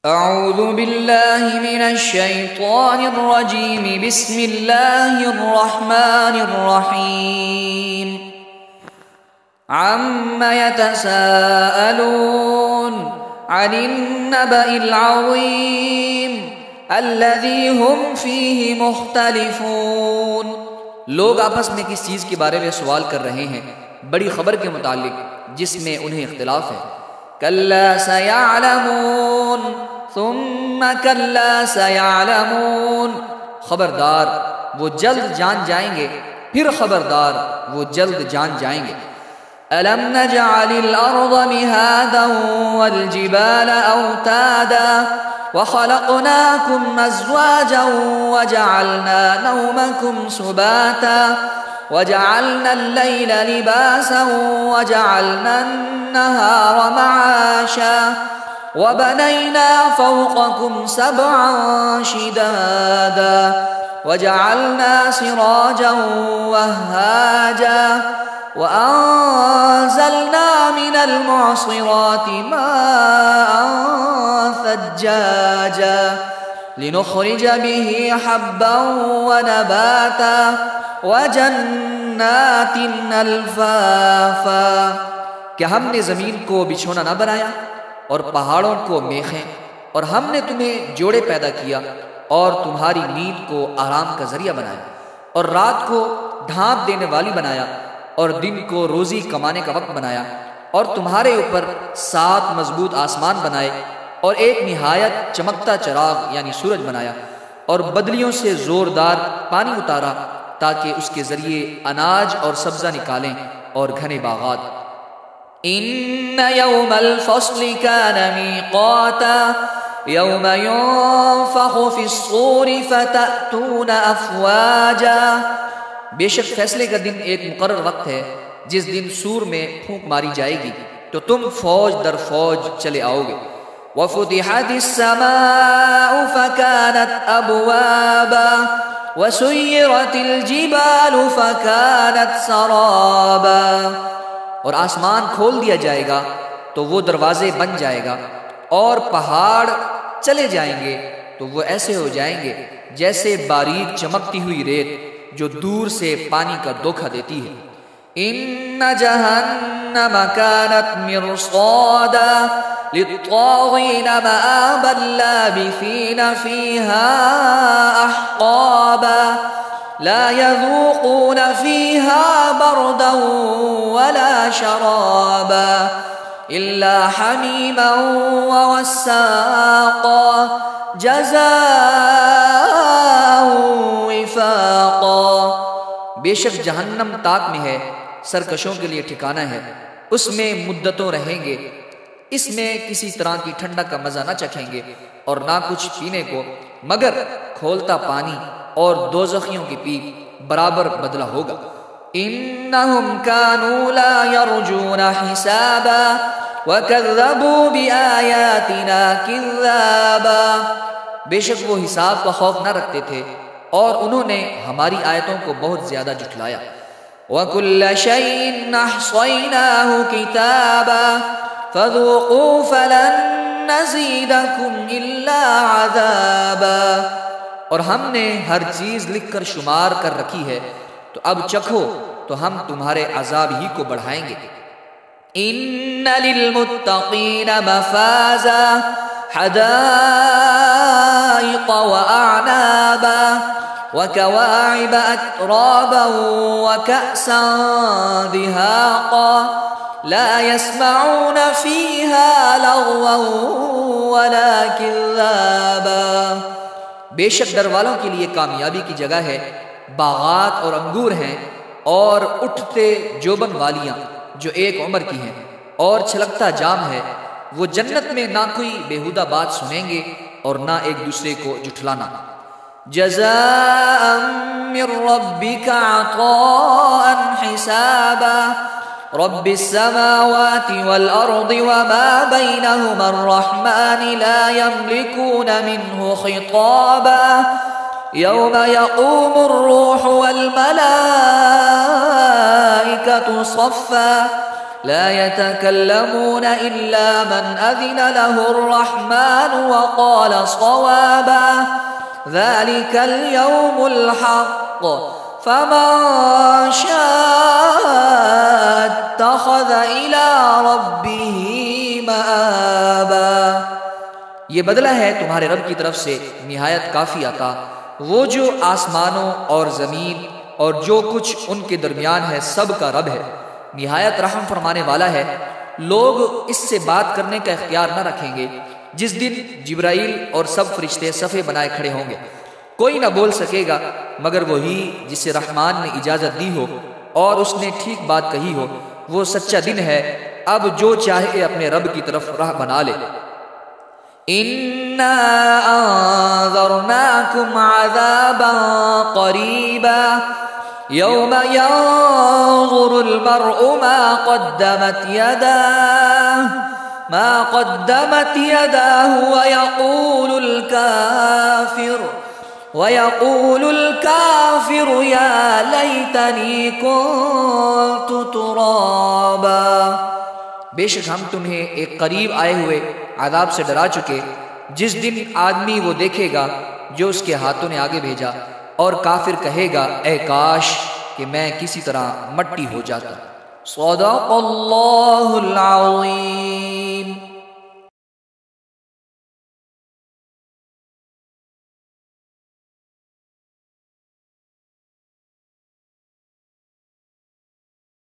أعوذ بالله من الشيطان الرجيم بسم الله الرحمن الرحيم عم يتساءلون عن النبأ العظيم الذي هم فيه مختلفون۔ لوگ آپس میں کس چیز کے بارے میں سوال کر رہے ہیں؟ بڑی خبر کے متعلق جس میں انہیں اختلاف ہے۔ کلا سیعلمون ثم کلا سیعلمون، خبردار وہ جلد جان جائیں گے، پھر خبردار وہ جلد جان جائیں گے۔ أَلَمْ نَجْعَلِ الْأَرْضَ مِهَادًا وَالْجِبَالَ أَوْتَادًا وَخَلَقْنَاكُمْ أَزْوَاجًا وَجَعَلْنَا نَوْمَكُمْ سُبَاتًا وَجَعَلْنَا اللَّيْلَ لِبَاسًا وَجَعَلْنَا النَّهَارَ مَعَاشًا وَبَنَيْنَا فَوْقَكُمْ سَبْعًا شِدَادًا وَجَعَلْنَا سِرَاجًا وَهَّاجًا وَأَنزَلْنَا مِنَ الْمُعْصِرَاتِ مَاءً ثَجَّاجًا لِنُخْرِجَ بِهِ حَبًّا وَنَبَاتًا وَجَنَّاتٍ أَلْفَافًا۔ کیا ہم نے زمین کو بچھونا نہ بنایا اور پہاڑوں کو میخیں، اور ہم نے تمہیں جوڑے پیدا کیا اور تمہاری نیند کو آرام کا ذریعہ بنایا، اور رات کو ڈھانپ دینے والی بنایا اور دن کو روزی کمانے کا وقت بنایا، اور تمہارے اوپر 7 مضبوط آسمان بنائے اور ایک نہایت چمکتا چراغ یعنی سورج بنایا، اور بدلیوں سے زوردار پانی اتارا تاکہ اس کے ذریعے اناج اور سبزہ نکالیں اور گھنے باغات۔ ان یوم الفصل کان میقاتا یوم ينفخ فی الصور فتأتون افواجا، بے شک فیصلے کا دن ایک مقرر وقت ہے جس دن سور میں پھونک ماری جائے گی تو تم فوج در فوج چلے آؤ گے۔ وَفُتِحَتِ السَّمَاءُ فَكَانَتْ أَبْوَابًا وَسُيِّرَتِ الْجِبَالُ فَكَانَتْ سَرَابًا، اور آسمان کھول دیا جائے گا تو وہ دروازے بن جائے گا، اور پہاڑ چلے جائیں گے تو وہ ایسے ہو جائیں گے جیسے باریک چمکتی ہوئی ریت جو دور سے پانی کا دھوکہ دیتی ہے۔ ان جہنم کانت مرصادا للطاغین مآبا لابثین فیہا احقابا لا يذوقون فيها بردا ولا شرابا إلا حميما وغساقا جزاء وفاقا، بے شک جہنم تاک میں ہے، سرکشوں کے لیے ٹھکانہ ہے، اس میں مدتوں رہیں گے، اس میں کسی طرح کی ٹھنڈک کا مزہ نہ چکھیں گے اور نہ کچھ پینے کو مگر کھولتا پانی، اور دوزخیوں کی پیپ برابر بدلہ ہوگا۔ انہم کانوا لا یرجون حسابا وکذبوا بآیاتنا کذابا، بے شک وہ حساب کا خوف نہ رکھتے تھے اور انہوں نے ہماری آیتوں کو بہت زیادہ جھٹلایا۔ وَكُلَّ شَيْءٍ أَحْصَيْنَاهُ كِتَابًا فَذُوقُوا فَلَن نَّزِيدَكُمْ إِلَّا عَذَابًا، اور ہم نے ہر چیز لکھ کر شمار کر رکھی ہے تو اب چکھو تو ہم تمہارے عذاب ہی کو بڑھائیں گے۔ ان للمتقین مفازا حدائق واعنابا وكواعب اترابا وكأسا دهاقا لا يسمعون فيها لغوا ولا كذابا، بے شک ڈر والوں کے لیے کامیابی کی جگہ ہے، باغات اور انگور ہیں اور اٹھتے جوبن والیاں جو ایک عمر کی ہیں، اور چھلکتا جام ہے، وہ جنت میں نہ کوئی بیہودہ بات سنیں گے اور نہ ایک دوسرے کو جھٹلانا۔ جزاء من ربک عطاء حسابا رب السماوات والأرض وما بينهما الرحمن لا يملكون منه خطابا يوم يقوم الروح والملائكة صفا لا يتكلمون إلا من أذن له الرحمن وقال صوابا ذلك اليوم الحق فمن شاء اتخذ إلى ربه مآبا۔ یہ بدلہ ہے تمہارے رب کی طرف سے نہایت کافی عطا، وہ جو آسمانوں اور زمین اور جو کچھ ان کے درمیان ہے سب کا رب ہے، نہایت رحم فرمانے والا ہے۔ لوگ اس سے بات کرنے کا اختیار نہ رکھیں گے جس دن جبرائیل اور سب فرشتے صفے بنائے کھڑے ہوں گے، کوئی نہ بول سکے گا مگر وہی جسے رحمان نے اجازت دی ہو اور اس نے ٹھیک بات کہی ہو۔ وہ سچا دن ہے، اب جو چاہے اپنے رب کی طرف راہ بنا لے۔ اِنَّا أَنذَرْنَاكُمْ عَذَابًا قَرِيبًا يَوْمَ يَنظُرُ الْمَرْءُ مَا قَدَّمَتْ يَدَاهُ وَيَقُولُ الْكَافِرُ يَا لَيْتَنِي كُنتُ تُرَابًا۔ بے شک ہم تمہیں ایک قریب آئے ہوئے عذاب سے ڈرا چکے، جس دن آدمی وہ دیکھے گا جو اس کے ہاتھوں نے آگے بھیجا، اور کافر کہے گا اے کاش کہ میں کسی طرح مٹی ہو جاتا۔ صدق اللہ العظیم۔